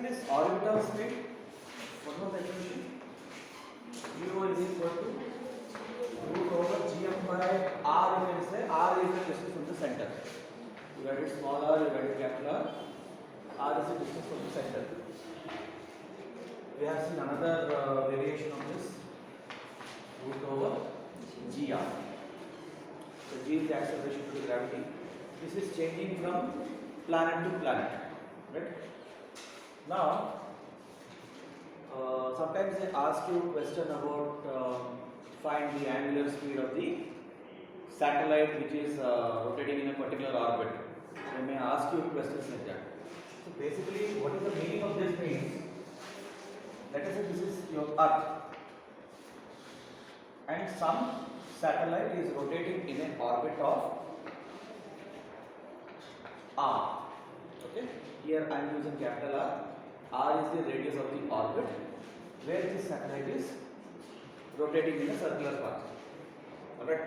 this orbital speed, what was the equation? U is equal to root over gm by r, you can say. R is the distance from the center. You write it small r, you write it capital R. R is the distance from the center. We have seen another variation of this, root over gr. So g is the acceleration to the gravity. This is changing from planet to planet, right? Now, sometimes they ask you a question about find the angular speed of the satellite which is rotating in a particular orbit. They may ask you questions like that. So basically, what is the meaning of this means? Let us say this is your Earth, and some satellite is rotating in an orbit of R. Okay, here I am using capital R. R is the radius of the orbit where this satellite is rotating in a circular path. Alright.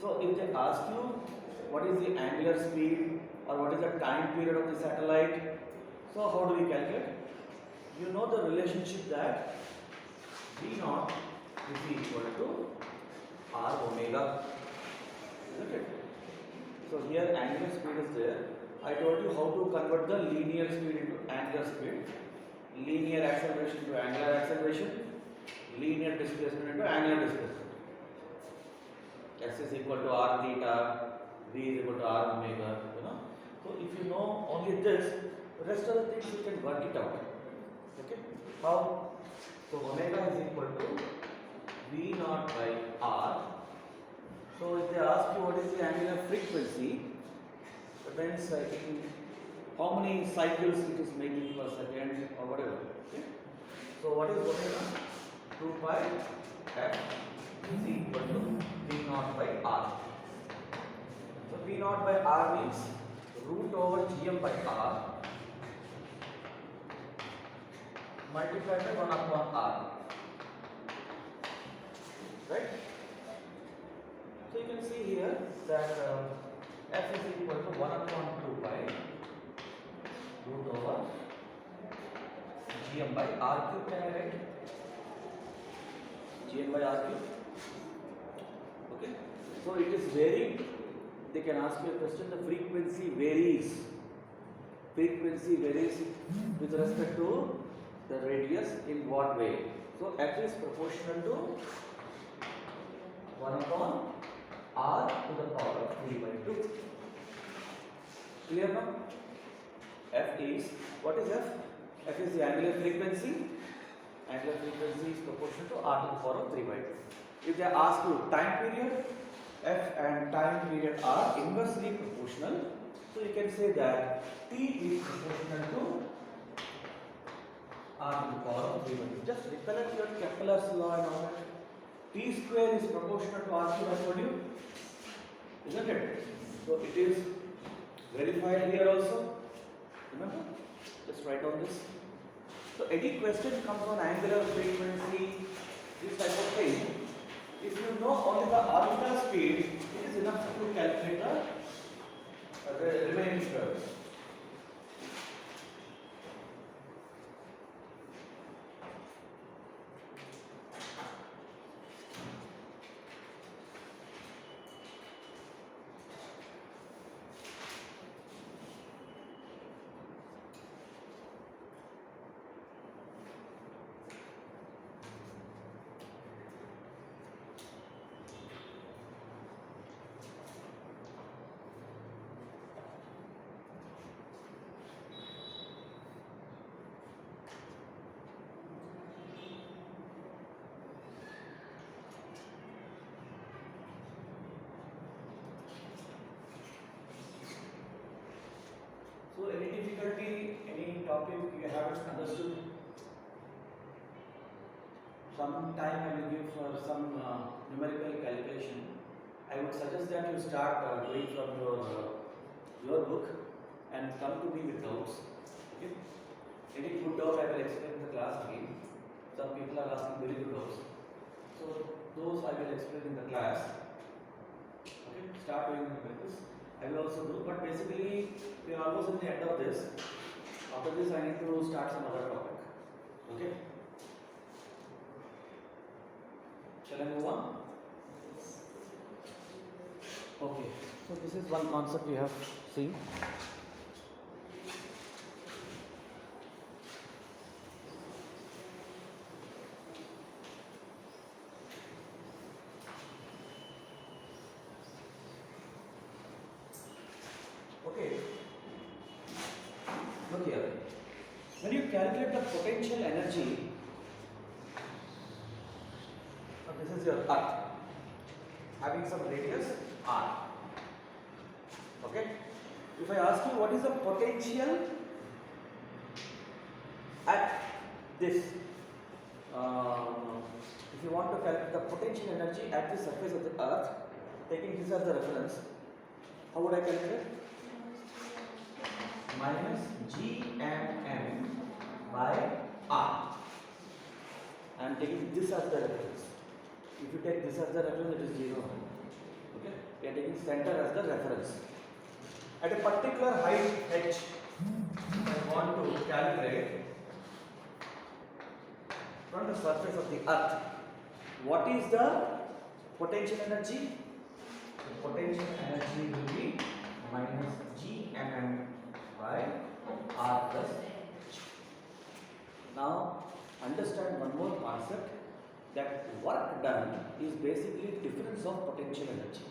So if they ask you what is the angular speed or what is the time period of the satellite, so how do we calculate? You know the relationship that V0 is equal to R omega. Isn't it? So here angular speed is there. I told you how to convert the linear speed into angular speed, linear acceleration to angular acceleration, linear displacement into angular displacement. S is equal to r theta, v is equal to r omega, you know. So if you know only this, the rest of the things you can work it out. Okay? How? So omega is equal to v naught by r. So if they ask you what is the angular frequency, depends in how many cycles it is making per second or whatever. Okay? So what is omega? 2 pi f is equal to v naught by r. So v naught by r means root over gm by r multiplied by 1 upon r. Right? So you can see here that f is equal to 1 upon 2 pi root over gm by r cube. Can I write gm by r cube? Okay. So it is varying. They can ask you a question. The frequency varies. Frequency varies with respect to the radius in what way? So f is proportional to 1 upon r to the power of 3 by 2. Clear now? F is, what is F? F is the angular frequency. Angular frequency is proportional to r to the power of 3 by 2. If they ask you time period, F and time period are inversely proportional. So you can say that T is proportional to r to the power of 3 by 2. Just recollect your Kepler's law and all that. T square is proportional to r cube, I told you. Isn't it? So it is verified here also. Remember? Just write down this. So any question comes on angular frequency, this type of thing. If you know only the orbital speed, it is enough to calculate the remaining terms. So any difficulty, any topic you haven't understood? Some time I will give for some numerical calculation. I would suggest that you start doing from your book and come to me with doubts. Okay? Any good doubt I will explain in the class again. Some people are asking very good doubts. So those I will explain in the class. Okay? Start doing like this. I will also do, but basically we are almost at the end of this. After this, I need to start some other topic. Okay. Shall I move on? Okay. So this is one concept we have seen. Okay. Look here. When you calculate the potential energy, this is your Earth having some radius r. Okay. If I ask you what is the potential at this, if you want to calculate the potential energy at the surface of the Earth, taking this as the reference, how would I calculate? Minus Gmm by R. I am taking this as the reference. If you take this as the reference, it is 0. Okay? We are taking center as the reference. At a particular height h, I want to calculate from the surface of the Earth what is the potential energy? The potential energy will be minus Gmm by R plus h. Now understand one more concept, that work done is basically difference of potential energy.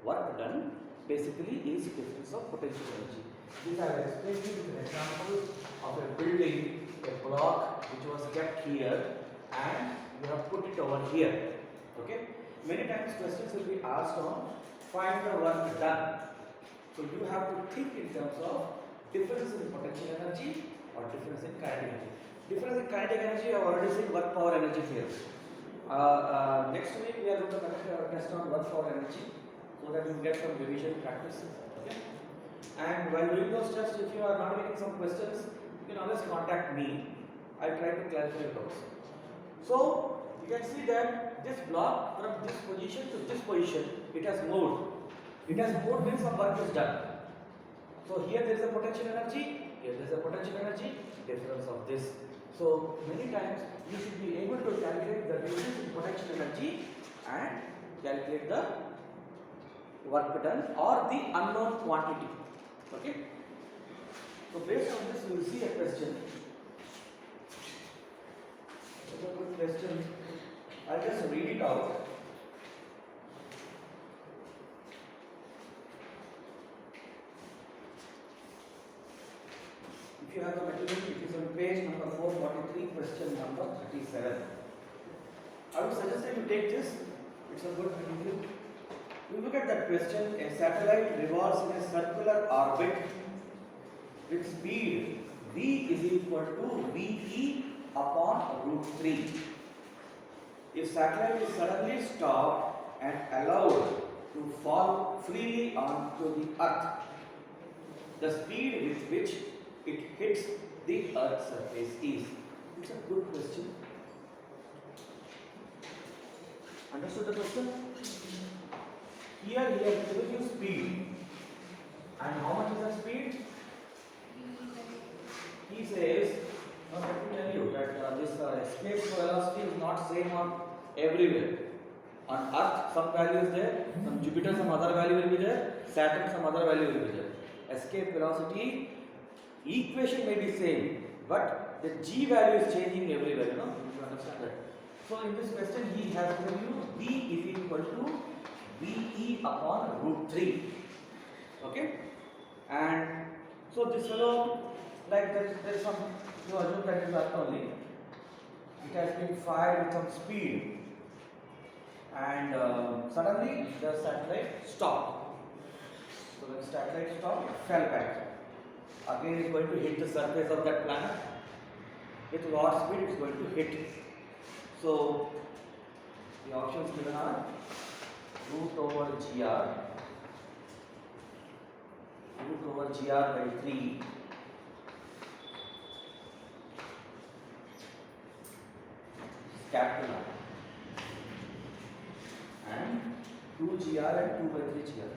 Work done basically is difference of potential energy. This I will explain to you with an example of a building, a block which was kept here and you have put it over here. Okay? Many times questions will be asked on find the work done. So you have to think in terms of difference in potential energy or difference in kinetic energy. Difference in kinetic energy, I have already seen work power energy here. Next week we are going to conduct a test on work power energy so that you get some revision practice. Okay? And while doing those tests, if you are not getting some questions, you can always contact me. I will try to clarify your doubts. So you can see that this block from this position to this position, it has moved. It has moved means some work is done. So here there is a potential energy, here there is a potential energy, difference of this. So many times you should be able to calculate the difference in potential energy and calculate the work done or the unknown quantity. Okay. So based on this we will see a question. It's a good question. I'll just read it out. If you have the material, it is on page number 443, question number 37. I would suggest that you take this. It's a good material. You look at that question. A satellite revolves in a circular orbit with speed v is equal to ve upon root 3. If satellite is suddenly stopped and allowed to fall freely onto the Earth, the speed with which it hits the Earth's surface is. It's a good question. Understood the question? Here he has given you speed. And how much is the speed? He says, now let me tell you that this escape velocity is not same on everywhere. On Earth some value is there, on Jupiter some other value will be there, Saturn some other value will be there. Escape velocity equation may be same, but the g value is changing everywhere, you understand that. So in this question he has given you v is equal to ve upon root 3. Okay? And so this fellow, like there is some, you assume that is Earth only. It has been fired with some speed and suddenly the satellite stopped. So when satellite stopped, it fell back. Again it is going to hit the surface of that planet. With what speed it is going to hit. So the options given are root over gr by 3, capital R, and 2gr and 2 by 3 gr.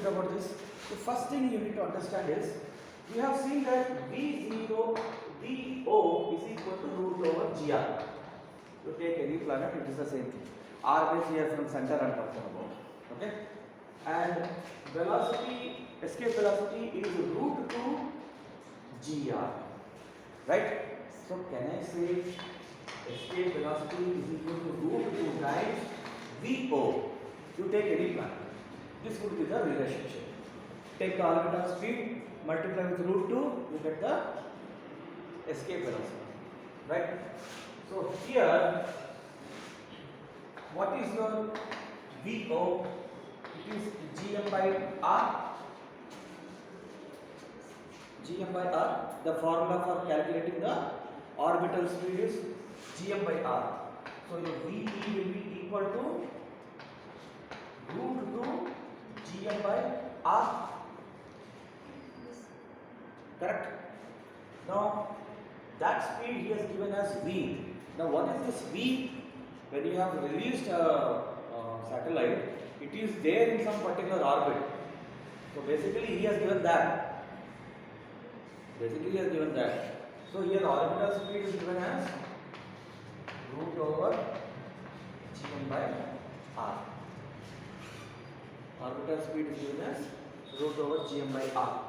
bit about this. The first thing you need to understand is, we have seen that V0 VO is equal to root over GR. You take any planet, it is the same thing. R base here from center I'm talking about. Okay? And velocity, escape velocity is root 2 GR. Right? So can I say escape velocity is equal to root 2 times VO? You take any planet. This would be the relationship. Take the orbital speed, multiply with root 2, you get the escape velocity. Right? So here, what is your VO? It is Gm by R. Gm by R. The formula for calculating the orbital speed is Gm by R. So your VE will be equal to root 2 Gm by R. Correct? Now, that speed he has given as V. Now, what is this V? When you have released a satellite, it is there in some particular orbit. So, basically, he has given that. So, here the orbital speed is given as root over Gm by R. Orbital speed is given as root over Gm by R.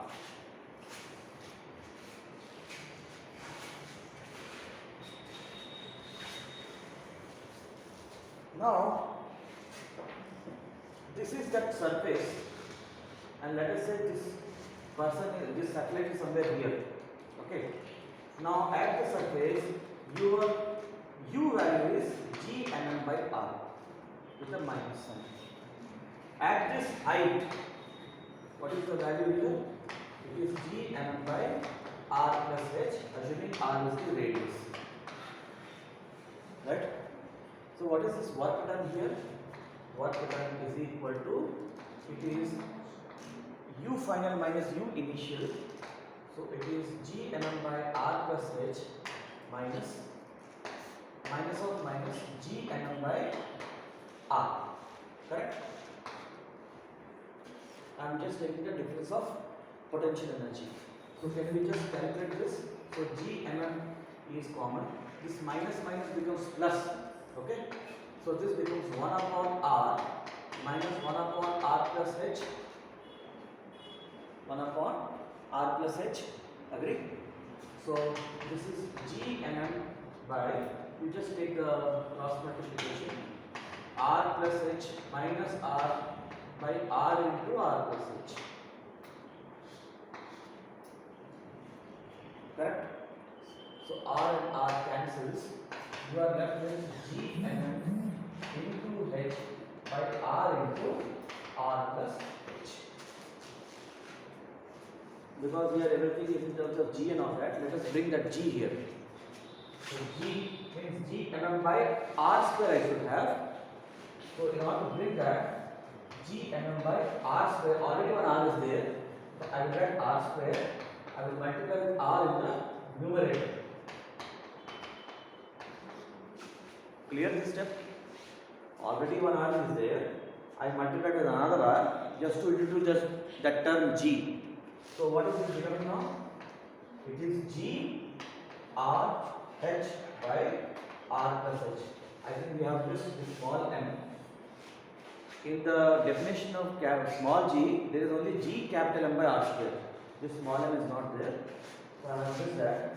Now, this is that surface, and let us say this satellite is somewhere here. Okay. Now, at the surface, your U value is Gm by R with a minus sign. At this height, what is the value here? It is Gm by R plus H, assuming R is the radius. Right? So what is this work done here? Work done is equal to, it is U final minus U initial. So it is Gm by R plus H minus of minus Gm by R. Correct? I am just taking the difference of potential energy. So can we just calculate this? So Gm is common. This minus becomes plus. Okay, so this becomes 1 upon R minus 1 upon R plus H. 1 upon R plus H. Agree? So this is Gm by, you just take the cross multiplication, R plus H minus R by R into R plus H. Correct? So R and R cancels. You are left with Gm into H by R into R plus H. Because here everything is in terms of G and all that, let us bring that G here. So G means Gm by R square I should have. So in order to bring that, Gm by R square, already one R is there. So I will write R square. I will multiply with R in the numerator. Clear this step? Already one R is there. I multiplied with another R just to introduce just that term G. So what is this becoming now? It is G R H by R plus H. I think we have this with small m. In the definition of small g, there is only G capital M by R square. This small m is not there. So I have just that.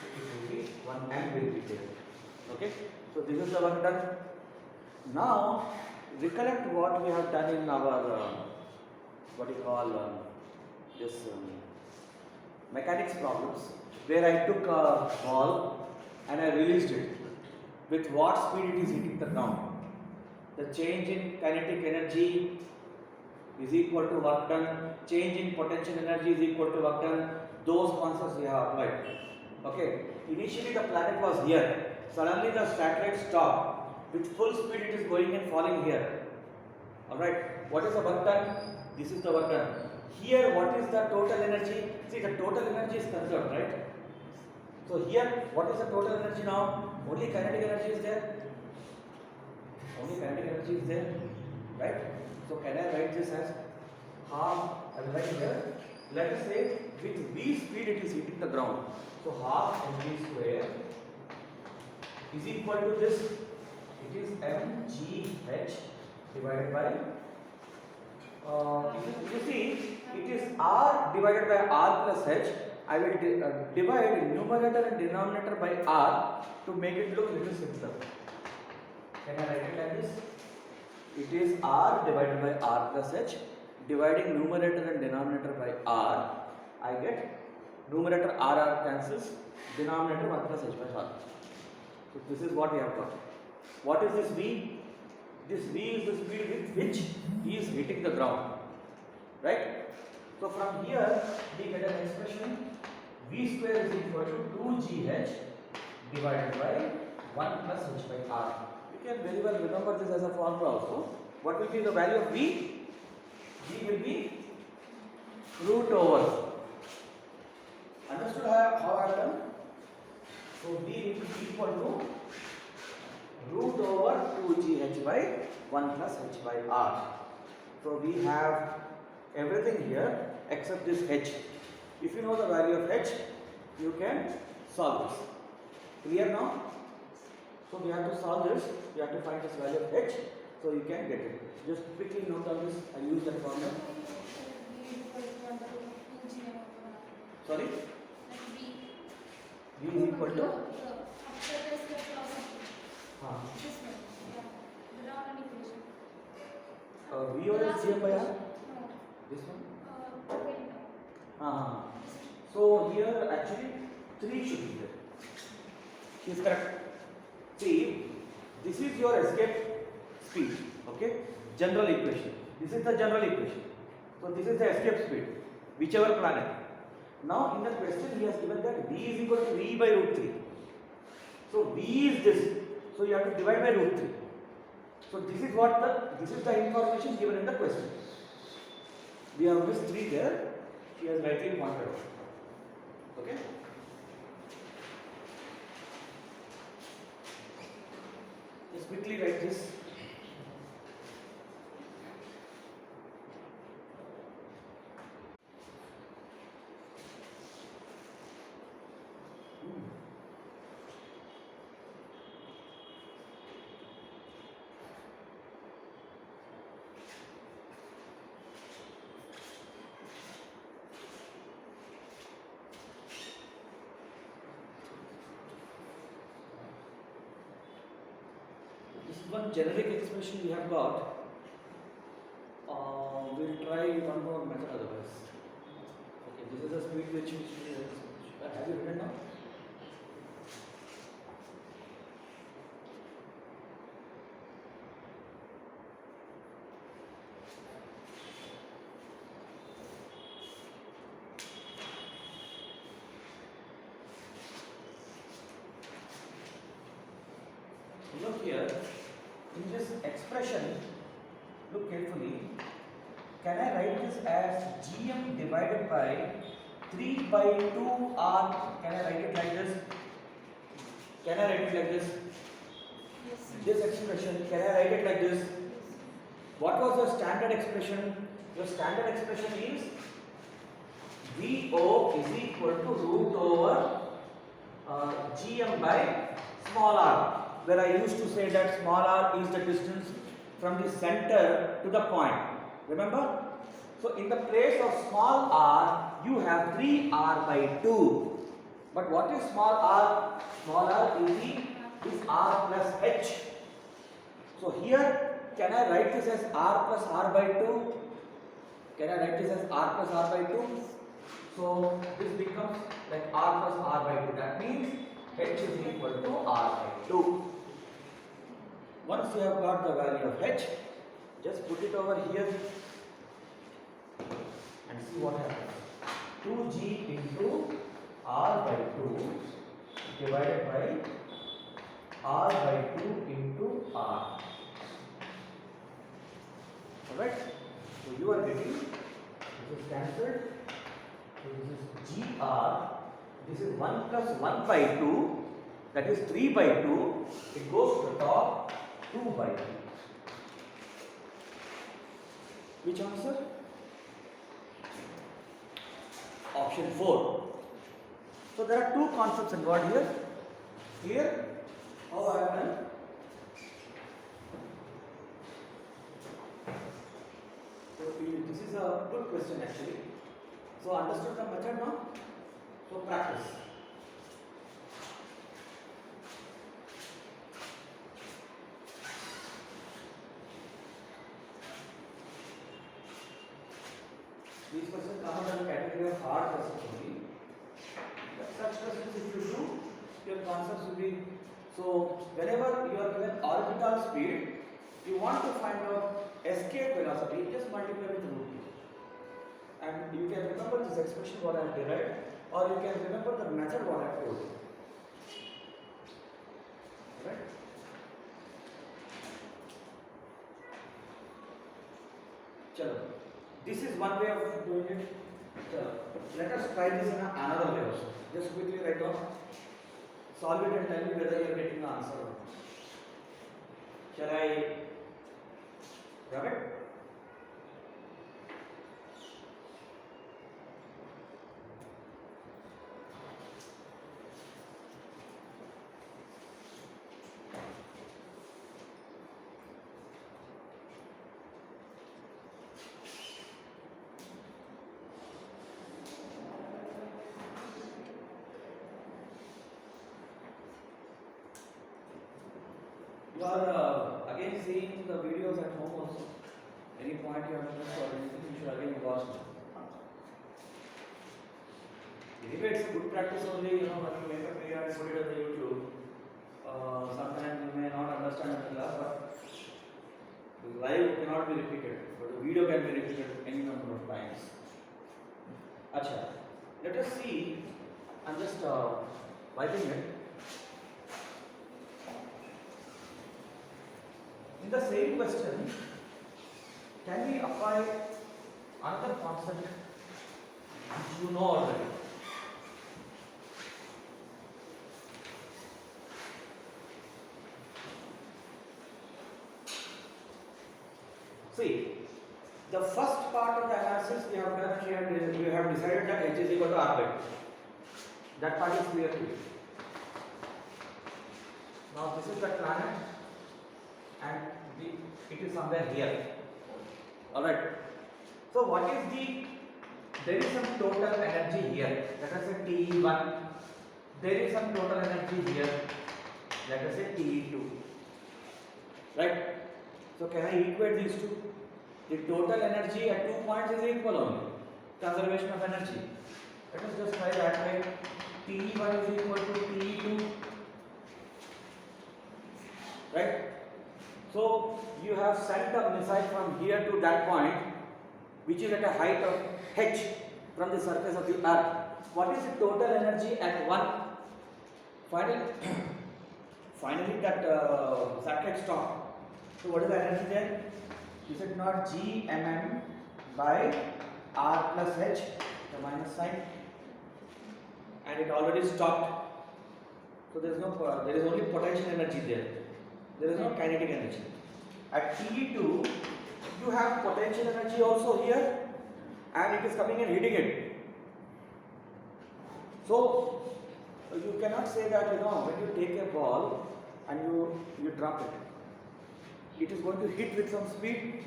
It will be 1 m will be there. Okay. So this is the work done. Now recollect what we have done in our what you call this mechanics problems, where I took a ball and I released it. With what speed it is hitting the ground? The change in kinetic energy is equal to work done. Change in potential energy is equal to work done. Those concepts we have applied. Okay. Initially the planet was here. Suddenly the satellite stopped. With full speed it is going and falling here. Alright. What is the work done? This is the work done. Here what is the total energy? See, the total energy is conserved, right? So here what is the total energy now? Only kinetic energy is there. Only kinetic energy is there. Right? So can I write this as half, I will write here. Let us say with v speed it is hitting the ground. So half mv square is equal to this. It is mgh divided by. If you see, it is r divided by r plus h. I will divide numerator and denominator by r to make it look little simpler. Can I write it like this? It is r divided by r plus h. Dividing numerator and denominator by r, I get numerator r cancels, denominator 1 plus h by r. So this is what we have got. What is this v? This v is the speed with which he is hitting the ground, right? So from here we get an expression v square is equal to 2gh divided by 1 plus h by r. You can very well remember this as a formula also. What will be the value of v? V will be root over. Understood how I have done? So v will be equal to root over 2gh by 1 plus h by r. So we have everything here except this h. If you know the value of h, you can solve this. Clear now? So we have to solve this. We have to find this value of h. So you can get it. Just quickly note down this. I use that formula. Sorry? V is equal to? V over Gm by R? This one? So here actually 3 should be there. She is correct. See, this is your escape speed. Okay? General equation. This is the general equation. So this is the escape speed, whichever planet. Now in the question he has given that v is equal to v by root 3. So v is this. So you have to divide by root 3. So this is the information given in the question. We have missed 3 there. She has rightly pointed out. Okay? Just quickly write this. One generic expression we have got. We'll try one more method otherwise. Okay, this is the speed which have you written now? Look here. In this expression, look carefully. Can I write this as Gm divided by 3 by 2 R? Can I write it like this? Can I write it like this? Yes. This expression, can I write it like this? Yes. What was the standard expression? The standard expression is VO is equal to root over Gm by small r. Where I used to say that small r is the distance from the center to the point. Remember? So in the place of small r, you have 3r by 2. But what is small r? Small r is r plus h. So here, can I write this as r plus r by 2? Can I write this as r plus r by 2? So this becomes like r plus r by 2. That means h is equal to r by 2. Once you have got the value of h, just put it over here and see what happens. 2g into r by 2 divided by r by 2 into r. Alright? So you are getting, this is cancelled. So this is gr. This is 1 plus 1 by 2. That is 3 by 2. It goes to the top. 2 by 2. Which answer? option 4. So there are two concepts involved here. Clear? How I have done? So this is a good question actually. So understood the method now? So practice. These questions come under the category of hard questions only. But such questions if you do, your concepts will be, so whenever you are given orbital speed, you want to find out escape velocity, just multiply with root 2. And you can remember this expression what I have derived, or you can remember the method what I have told you. Right? Chalo. This is one way of doing it. Chalo. Let us try this in another way also. Just quickly write down. Solve it and tell me whether you are getting the answer or not. Shall I rub it? You are again seeing the videos at home also. Any point you have missed or anything, you should again watch them. Anyway, it's a good practice only, when you make a video and put it on the YouTube. Sometimes you may not understand in the class, but the live cannot be repeated, but the video can be repeated any number of times. Acha, let us see. I'm just wiping it. In the same question, can we apply another concept which you know already? See, the first part of the analysis we have done, we have decided that H is equal to R by 2. That part is clear to you. Now this is the planet and it is somewhere here. Alright. So what is there is some total energy here. Let us say TE1. There is some total energy here. Let us say TE2. Right? So can I equate these two? The total energy at 2 points is equal only. Conservation of energy. Let us just try that way. TE1 is equal to TE2. Right? So you have sent a missile from here to that point, which is at a height of h from the surface of the earth. What is the total energy at 1? Finally that satellite stopped. So what is the energy there? Is it not Gmm by r plus h, the minus sign, and it already stopped. So there is only potential energy there. There is no kinetic energy. At TE2, you have potential energy also here, and it is coming and hitting it. So you cannot say that when you take a ball and you drop it, it is going to hit with some speed.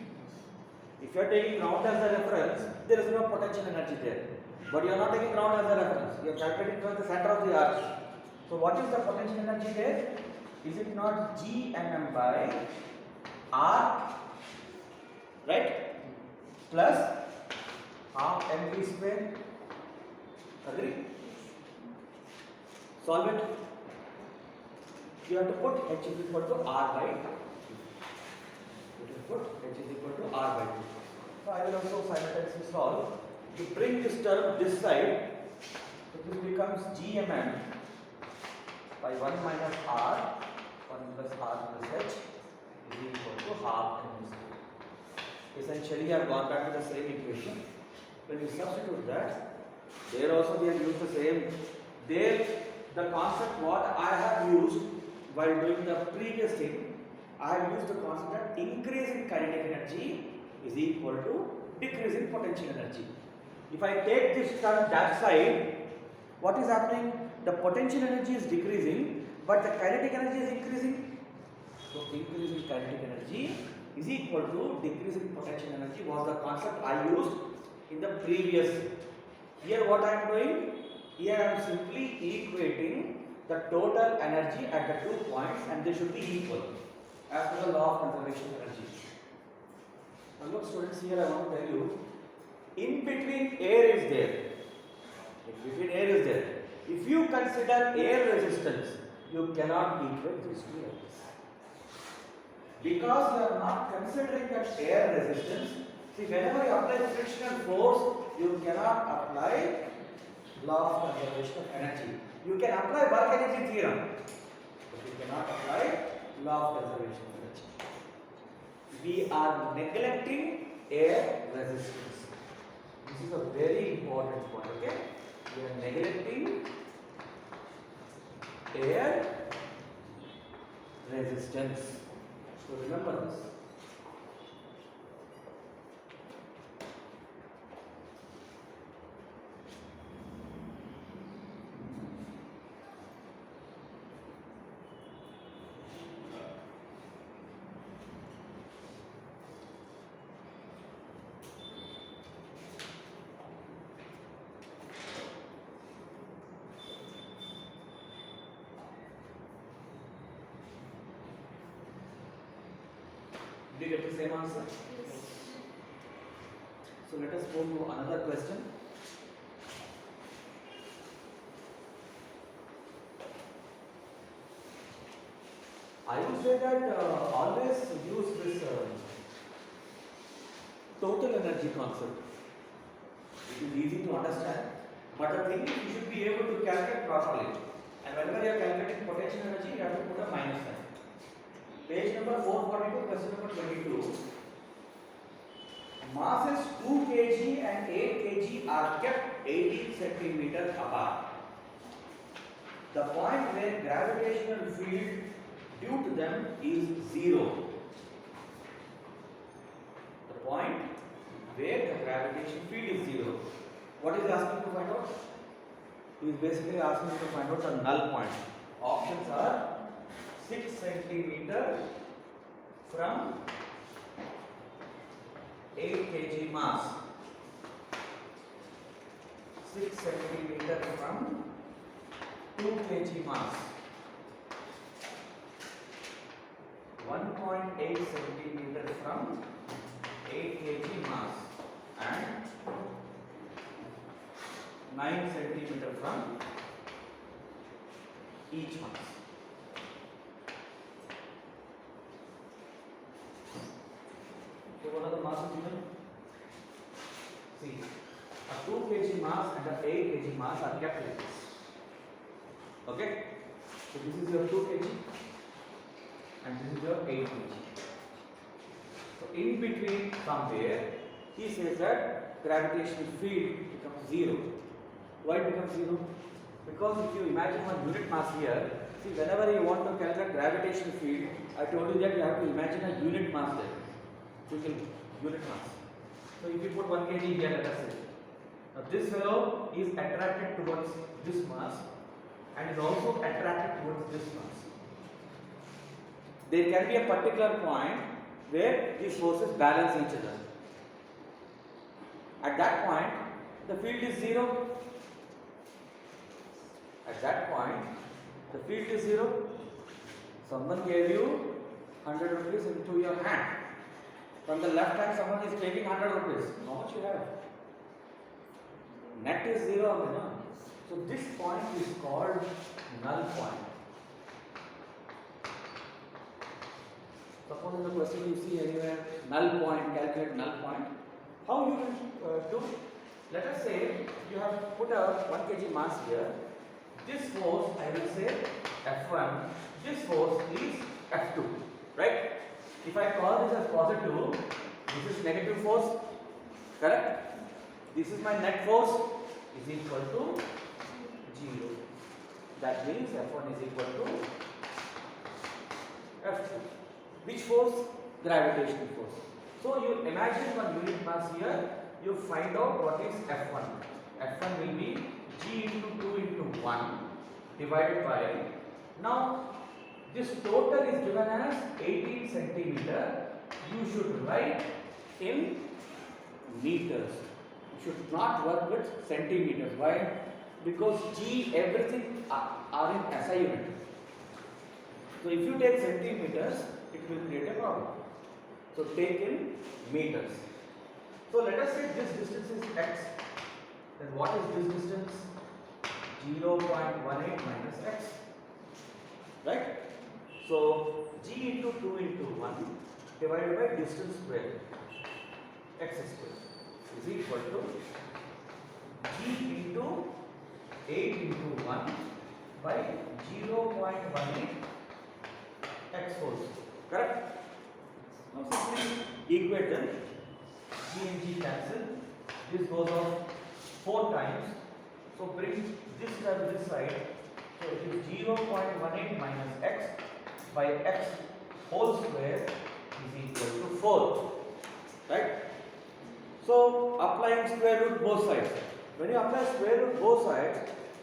If you are taking ground as a reference, there is no potential energy there. But you are not taking ground as a reference. You are calculating from the center of the earth. So what is the potential energy there? Is it not Gmm by r, right, plus half mv square? Agree? Solve it. You have to put h is equal to r by 2. You have to put h is equal to r by 2. So I will also simultaneously solve. To bring this term this side, so this becomes Gmm by 1 minus r, 1 plus r plus h is equal to half mv square. Essentially, I have gone back to the same equation. When you substitute that, there also we have used the same. There, the concept what I have used while doing the previous thing, I have used the concept that increase in kinetic energy is equal to decrease in potential energy. If I take this term that side, what is happening? The potential energy is decreasing, but the kinetic energy is increasing. So increasing kinetic energy is equal to decreasing potential energy was the concept I used in the previous. Here what I am doing? Here I am simply equating the total energy at the 2 points and they should be equal as per the law of conservation of energy. Now look students, here I want to tell you, in between air is there. In between air is there. If you consider air resistance, you cannot equate these two areas. Because you are not considering that air resistance, see whenever you apply frictional force, you cannot apply law of conservation of energy. You can apply work energy theorem, but you cannot apply law of conservation of energy. We are neglecting air resistance. This is a very important point, okay? We are neglecting air resistance. So remember this. Did you get the same answer? Yes. So let us go to another question. I would say that always use this total energy concept. It is easy to understand, but the thing is you should be able to calculate properly. And whenever you are calculating potential energy, you have to put a minus sign. Page number 442, question number 22. Masses 2 kg and 8 kg are kept 18 centimeters apart. The point where gravitational field due to them is 0. The point where the gravitational field is 0. What is he asking to find out? He is basically asking to find out the null point. Options are 6 centimeter from 8 kg mass. 6 centimeter from 2 kg mass. 1.8 centimeter from 8 kg mass and 9 centimeter from each mass. So what are the masses given? See, a 2 kg mass and a 8 kg mass are kept like this. Okay? So this is your 2 kg and this is your 8 kg. So in between somewhere, he says that gravitational field becomes 0. Why it becomes 0? Because if you imagine one unit mass here, see whenever you want to calculate gravitational field, I told you that you have to imagine a unit mass there. Unit mass. So if you put 1 kg here, let us say. Now this fellow is attracted towards this mass and is also attracted towards this mass. There can be a particular point where these forces balance each other. At that point, the field is 0. At that point, the field is 0. Someone gave you 100 rupees into your hand. From the left hand, someone is taking 100 rupees. How much you have? Net is 0. No? So this point is called null point. Suppose in the question you see anywhere null point, calculate null point. How you will do? Let us say you have put a 1 kg mass here. This force, I will say F1. This force is F2. Right? If I call this as positive, this is negative force. Correct? This is my net force is equal to 0. That means F1 is equal to F2. Which force? Gravitational force. So you imagine one unit mass here you find out what is F1. F1 will be G into 2 into 1 divided by, now this total is given as 18 centimeter. You should write in meters. You should not work with centimeters. Why? Because G, everything are in SI unit. So if you take centimeters, it will create a problem. So take in meters. So let us say this distance is x. Then what is this distance? 0.18 minus x. Right? So G into 2 into 1 divided by distance square, x square, is equal to G into 8 into 1 by 0.18 x whole square. Correct? Now simply equate them. G and G cancel. This goes off 4 times. So bring this term this side. So it is 0.18 minus x by x whole square is equal to 4. Right? So applying square root both sides. When you apply square root both sides,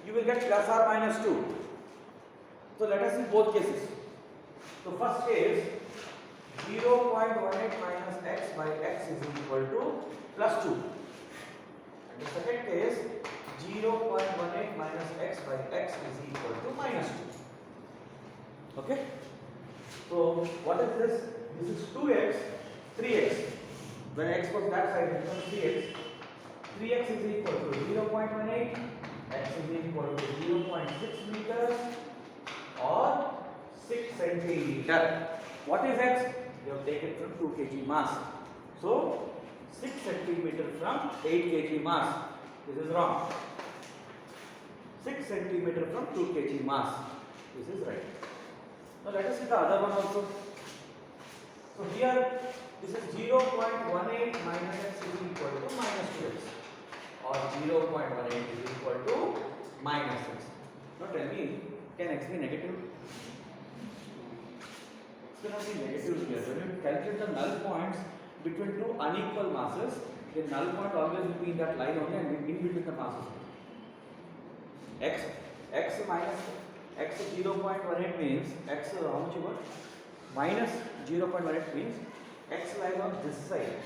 you will get plus or minus 2. So let us see both cases. So first case, 0.18 minus x by x is equal to plus 2. And the second case, 0.18 minus x by x is equal to minus 2. Okay? So what is this? This is 2x, 3x. When x goes that side, it becomes 3x. 3x is equal to 0.18, x is equal to 0.6 meters or 6 centimeter. What is x? You have taken from 2 kg mass. So 6 centimeter from 8 kg mass. This is wrong. 6 centimeter from 2 kg mass. This is right. Now let us see the other one also. So here this is 0.18 minus x is equal to minus 2x or 0.18 is equal to minus x. Now tell me, can x be negative? It's going to be negative here. When you calculate the null points between two unequal masses, the null point always will be in that line only and in between the masses. X minus x 0.18 means x how much you got? Minus 0.18 means x lies on this side.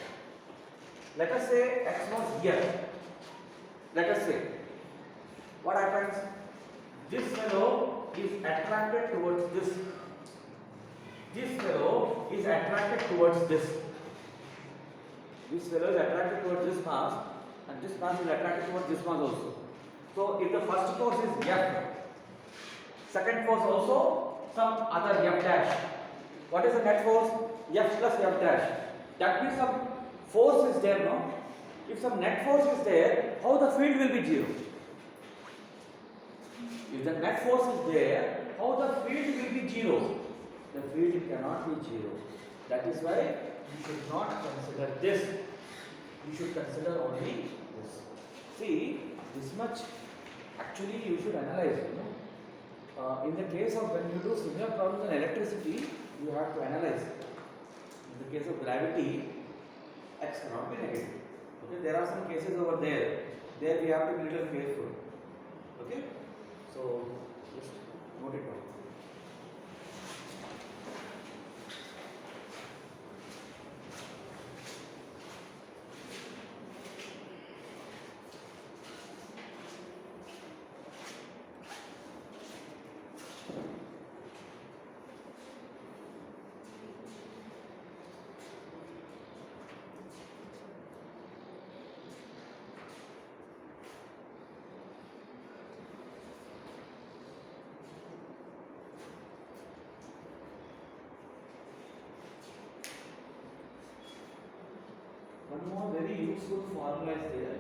Let us say x was here. Let us say what happens? This fellow is attracted towards this. This fellow is attracted towards this. This fellow is attracted towards this mass, and this mass is attracted towards this mass also. So if the first force is F, second force also some other F dash. What is the net force? F plus F dash. That means some force is there, no? If some net force is there, how the field will be zero? If the net force is there, how the field will be zero? The field cannot be zero. That is why you should not consider this. You should consider only this. See, this much actually you should analyze. In the case of when you do similar problems in electricity, you have to analyze. In the case of gravity, x cannot be negative. Okay, there are some cases over there. There we have to be little careful. Okay, so just note it down. One more very useful formula is there.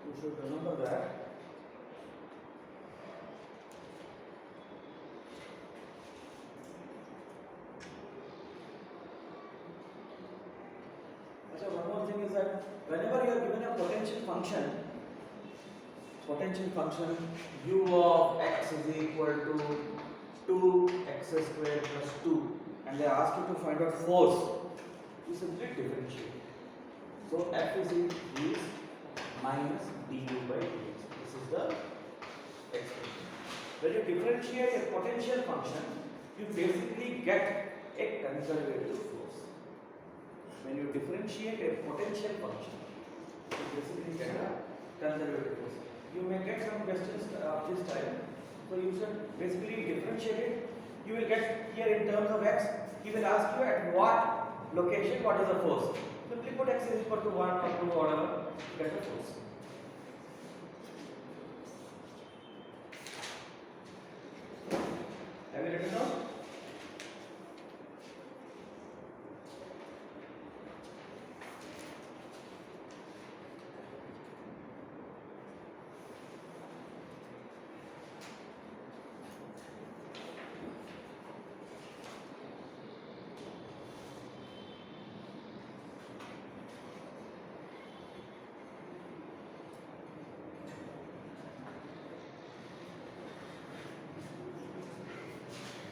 You should remember that. So one more thing is that whenever you are given a potential function u of x is equal to 2x squared plus 2, and they ask you to find out force, you simply differentiate. So F is minus du by dx. This is the expression. When you differentiate a potential function, you basically get a conservative force. When you differentiate a potential function, you basically get a conservative force. You may get some questions of this type. So you should basically differentiate it. You will get here in terms of x, he will ask you at what location what is the force. Simply put x is equal to 1 or 2 or whatever, get the force. Have you written down?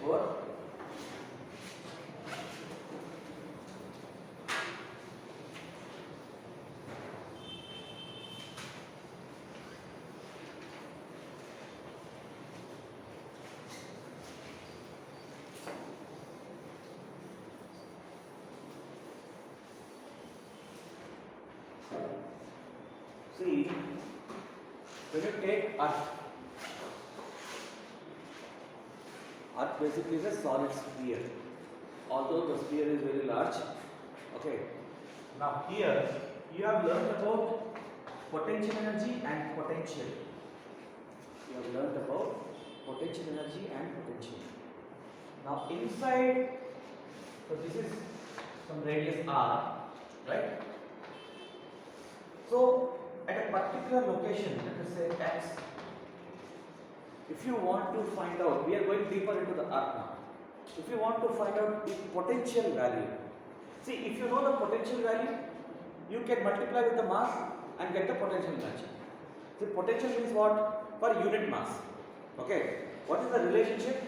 Or see, when you take Earth basically is a solid sphere, although the sphere is very large. Okay. Now here you have learned about potential energy and potential. You have learned about potential energy and potential. Now inside, so this is some radius r, right? So at a particular location, let us say x, if you want to find out, we are going deeper into the earth now. If you want to find out the potential value, see, if you know the potential value, you can multiply with the mass and get the potential energy. The potential means what? Per unit mass. Okay. What is the relationship?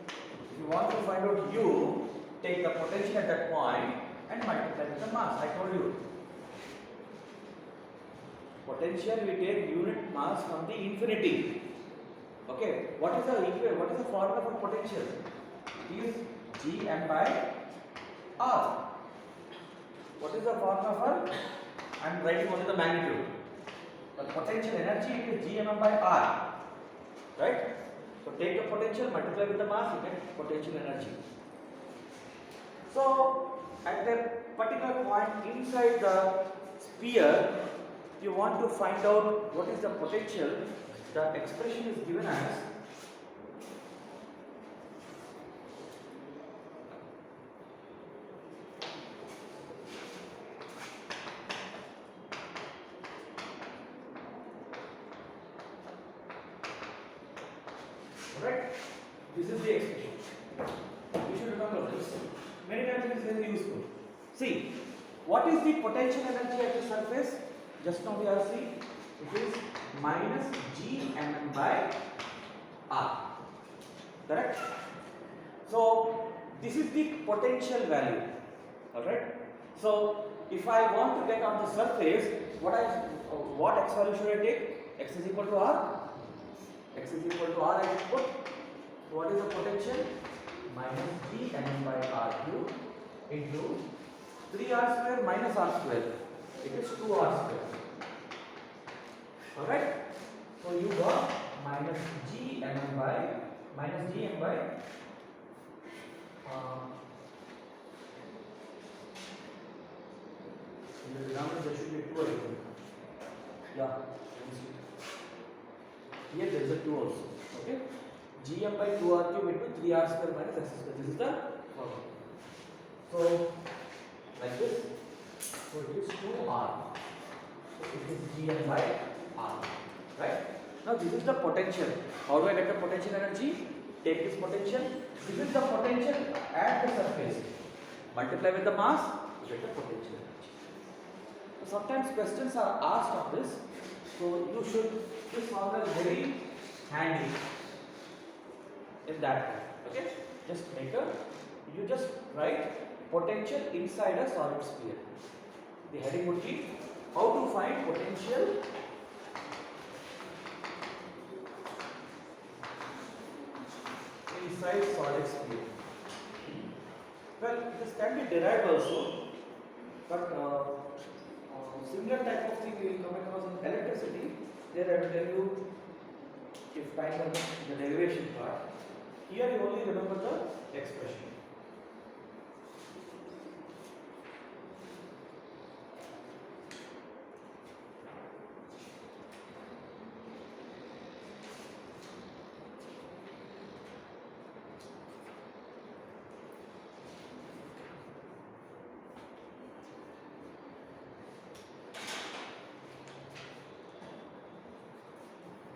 If you want to find out U, take the potential at that point and multiply with the mass. I told you. Potential we take unit mass from the infinity. Okay, what is the formula for potential? It is Gm by R. What is the formula for? I am writing only the magnitude. The potential energy it is Gm by R. Right? So take the potential, multiply with the mass, you get potential energy. So at a particular point inside the sphere, you want to find out what is the potential. The expression is given as right. This is the expression. You should remember this. Many times it is very useful. See, what is the potential energy at the surface? Just now we are seeing it is minus Gm by R. Correct? So this is the potential value. Alright? So if I want to get on the surface, what x value should I take? X is equal to R. X is equal to R I should put. So what is the potential? Minus Gm by R cube into 3R square minus R square. It is 2R square. Alright? So you got minus Gm by in the example there should be 2 I think. Yeah. Here there is a 2 also. Okay? Gm by 2R cube into 3R square minus x square. This is the formula. So like this. So it is 2R. So it is Gm by R. Right? Now this is the potential. How do I get the potential energy? Take this potential. This is the potential at the surface. Multiply with the mass, you get the potential energy. So sometimes questions are asked on this. So you should, this formula is very handy in that. Okay? Just make a, you just write potential inside a solid sphere. The heading would be how to find potential inside solid sphere. Well, this can be derived also, but similar type of thing we will come across in electricity. There I will tell you if time permits the derivation part. Here you only remember the expression.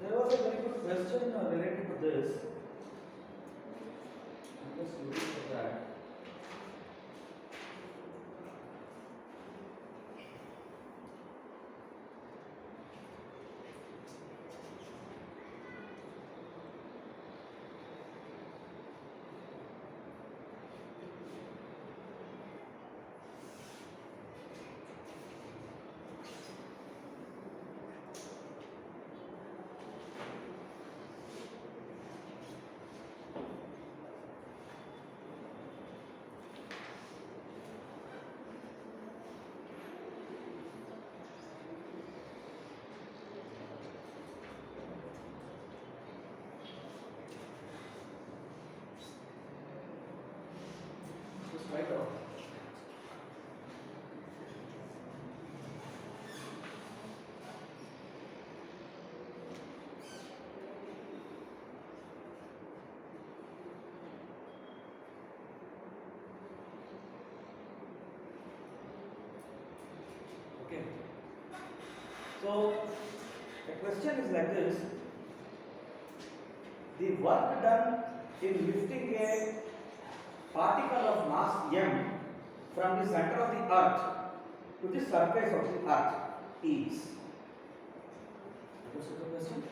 There was a very good question related to this. I'm just looking for that. Just write down. Okay. So the question is like this: the work done in lifting a particle of mass m from the center of the earth to the surface of the earth is. Understood the question?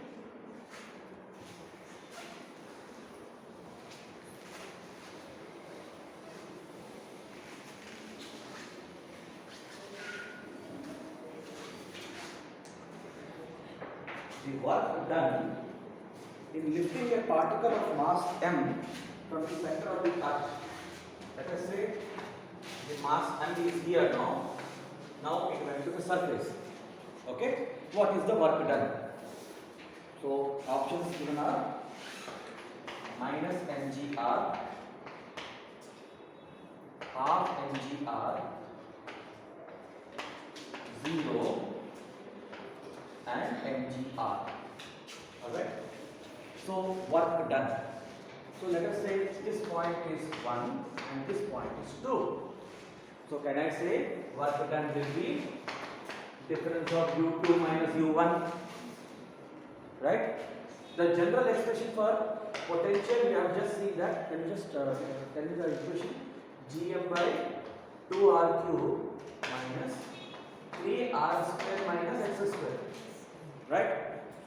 The work done in lifting a particle of mass m from the center of the earth. Let us say the mass m is here now. Now it went to the surface. Okay? What is the work done? So options given are minus mgr, half mgr, 0 and mgr. Alright? So work done. So let us say this point is 1 and this point is 2. So can I say work done will be difference of u2 minus u1, right? The general expression for potential we have just seen that. Can you just tell me the expression? Gm by 2r cube minus 3r square minus x square, right?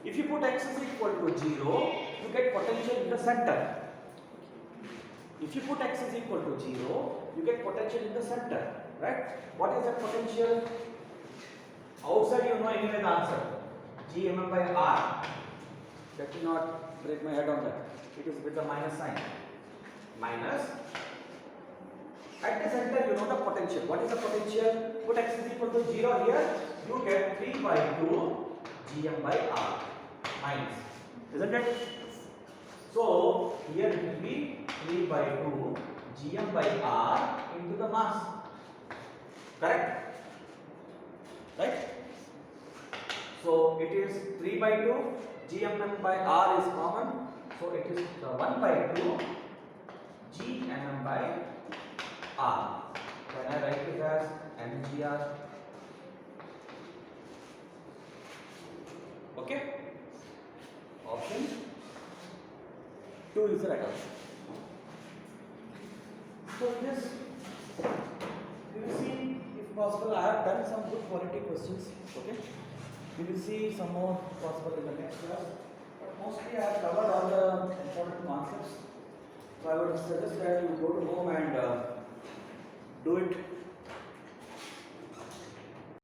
If you put x is equal to 0, you get potential in the center. If you put x is equal to 0, you get potential in the center, right? What is that potential? Outside you know anyway the answer. Gm by r. Let me not break my head on that. It is with the minus sign. Minus. At the center you know the potential. What is the potential? Put x is equal to 0 here. You get 3 by 2 Gm by r. Minus. Isn't it? So here it will be 3 by 2 Gm by r into the mass. Correct? Right? So it is 3 by 2 Gm by r is common. So it is 1 by 2 Gm by r. Can I write it as mgr? Okay? Option 2 is the right answer. So this, we will see if possible. I have done some good quality questions. Okay? We will see some more possible in the next class. But mostly I have covered all the important concepts. So I would suggest that you go to home and do it